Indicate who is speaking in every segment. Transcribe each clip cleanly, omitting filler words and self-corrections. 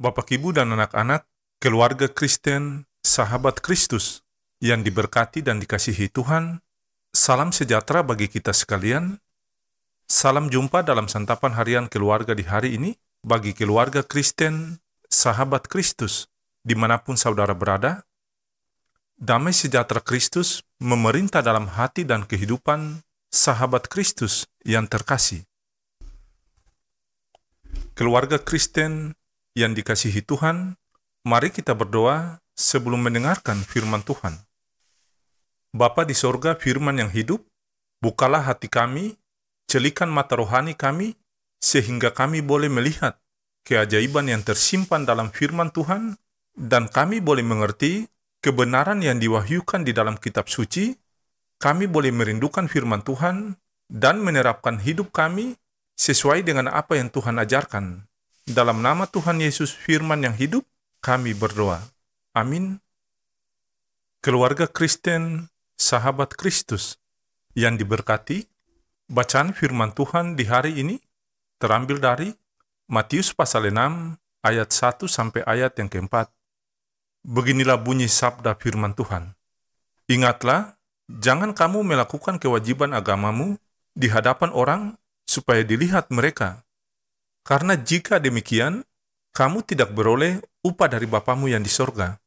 Speaker 1: Bapak, Ibu, dan anak-anak, keluarga Kristen, sahabat Kristus, yang diberkati dan dikasihi Tuhan, salam sejahtera bagi kita sekalian. Salam jumpa dalam santapan harian keluarga di hari ini, bagi keluarga Kristen, sahabat Kristus, dimanapun saudara berada. Damai sejahtera Kristus memerintah dalam hati dan kehidupan sahabat Kristus yang terkasih. Keluarga Kristen yang dikasihi Tuhan, mari kita berdoa sebelum mendengarkan firman Tuhan. Bapa di sorga, firman yang hidup, bukalah hati kami, celikan mata rohani kami, sehingga kami boleh melihat keajaiban yang tersimpan dalam firman Tuhan, dan kami boleh mengerti kebenaran yang diwahyukan di dalam kitab suci. Kami boleh merindukan firman Tuhan dan menerapkan hidup kami sesuai dengan apa yang Tuhan ajarkan. Dalam nama Tuhan Yesus firman yang hidup, kami berdoa. Amin. Keluarga Kristen, sahabat Kristus yang diberkati, bacaan firman Tuhan di hari ini terambil dari Matius pasal 6 ayat 1 sampai ayat yang keempat. Beginilah bunyi sabda firman Tuhan. Ingatlah, jangan kamu melakukan kewajiban agamamu di hadapan orang supaya dilihat mereka. Karena jika demikian, kamu tidak beroleh upah dari Bapamu yang di sorga.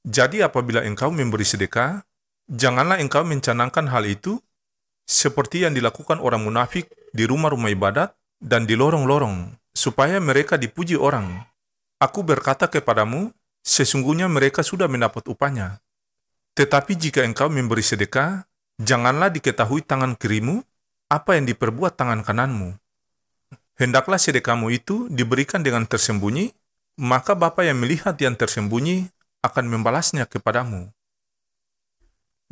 Speaker 1: Jadi apabila engkau memberi sedekah, janganlah engkau mencanangkan hal itu seperti yang dilakukan orang munafik di rumah-rumah ibadat dan di lorong-lorong, supaya mereka dipuji orang. Aku berkata kepadamu, sesungguhnya mereka sudah mendapat upahnya. Tetapi jika engkau memberi sedekah, janganlah diketahui tangan kirimu apa yang diperbuat tangan kananmu. Hendaklah sedekahmu itu diberikan dengan tersembunyi, maka Bapa yang melihat yang tersembunyi akan membalasnya kepadamu.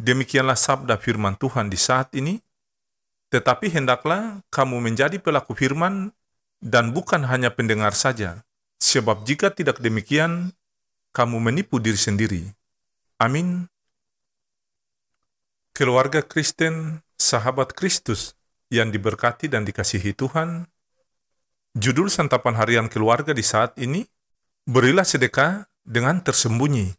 Speaker 1: Demikianlah sabda firman Tuhan di saat ini. Tetapi hendaklah kamu menjadi pelaku firman dan bukan hanya pendengar saja, sebab jika tidak demikian, kamu menipu diri sendiri. Amin. Keluarga Kristen, sahabat Kristus yang diberkati dan dikasihi Tuhan, judul santapan harian keluarga di saat ini, berilah sedekah dengan tersembunyi.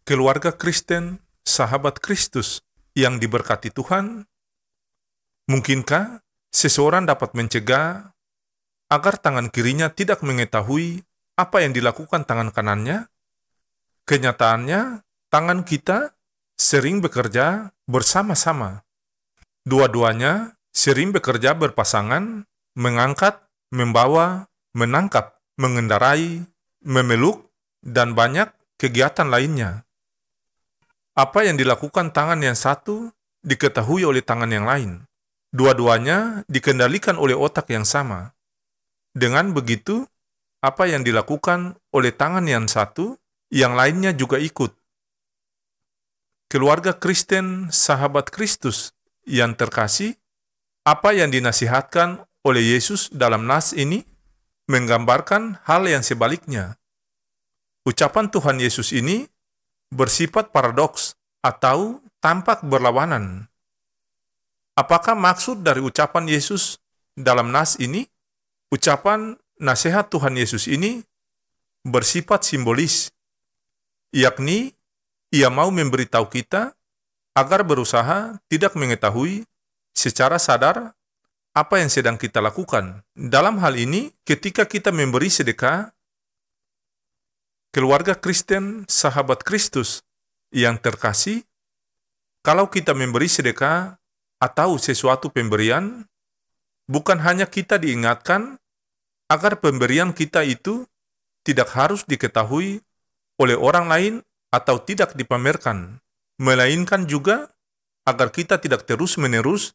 Speaker 1: Keluarga Kristen, sahabat Kristus yang diberkati Tuhan, mungkinkah seseorang dapat mencegah agar tangan kirinya tidak mengetahui apa yang dilakukan tangan kanannya? Kenyataannya, tangan kita sering bekerja bersama-sama. Dua-duanya sering bekerja berpasangan, mengangkat, membawa, menangkap, mengendarai, memeluk, dan banyak kegiatan lainnya. Apa yang dilakukan tangan yang satu diketahui oleh tangan yang lain. Dua-duanya dikendalikan oleh otak yang sama. Dengan begitu, apa yang dilakukan oleh tangan yang satu, yang lainnya juga ikut. Keluarga Kristen, sahabat Kristus yang terkasih, apa yang dinasihatkan oleh Yesus dalam nas ini menggambarkan hal yang sebaliknya. Ucapan Tuhan Yesus ini bersifat paradoks atau tampak berlawanan. Apakah maksud dari ucapan Yesus dalam nas ini? Ucapan nasihat Tuhan Yesus ini bersifat simbolis, yakni Ia mau memberitahu kita agar berusaha tidak mengetahui secara sadar apa yang sedang kita lakukan. Dalam hal ini, ketika kita memberi sedekah, keluarga Kristen, sahabat Kristus yang terkasih, kalau kita memberi sedekah atau sesuatu pemberian, bukan hanya kita diingatkan agar pemberian kita itu tidak harus diketahui oleh orang lain atau tidak dipamerkan, melainkan juga agar kita tidak terus-menerus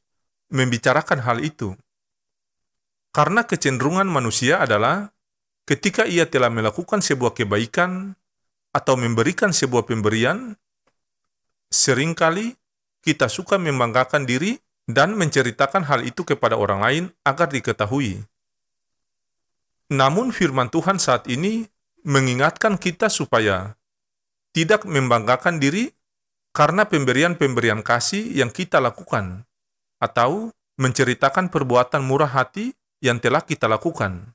Speaker 1: membicarakan hal itu. Karena kecenderungan manusia adalah ketika ia telah melakukan sebuah kebaikan atau memberikan sebuah pemberian, seringkali kita suka membanggakan diri dan menceritakan hal itu kepada orang lain agar diketahui. Namun firman Tuhan saat ini mengingatkan kita supaya tidak membanggakan diri karena pemberian-pemberian kasih yang kita lakukan, atau menceritakan perbuatan murah hati yang telah kita lakukan.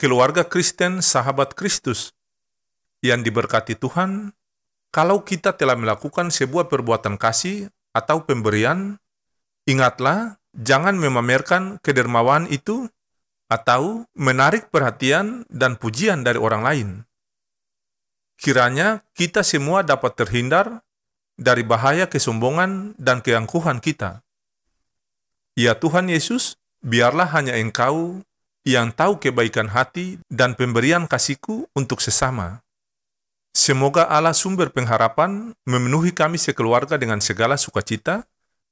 Speaker 1: Keluarga Kristen sahabat Kristus yang diberkati Tuhan, kalau kita telah melakukan sebuah perbuatan kasih atau pemberian, ingatlah jangan memamerkan kedermawan itu atau menarik perhatian dan pujian dari orang lain. Kiranya kita semua dapat terhindar dari bahaya kesombongan dan keangkuhan kita. Ya Tuhan Yesus, biarlah hanya Engkau yang tahu kebaikan hati dan pemberian kasih-Ku untuk sesama. Semoga Allah sumber pengharapan memenuhi kami sekeluarga dengan segala sukacita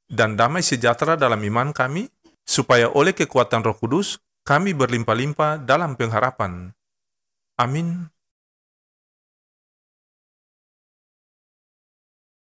Speaker 1: dan damai sejahtera dalam iman kami, supaya oleh kekuatan Roh Kudus kami berlimpah-limpah dalam pengharapan. Amin.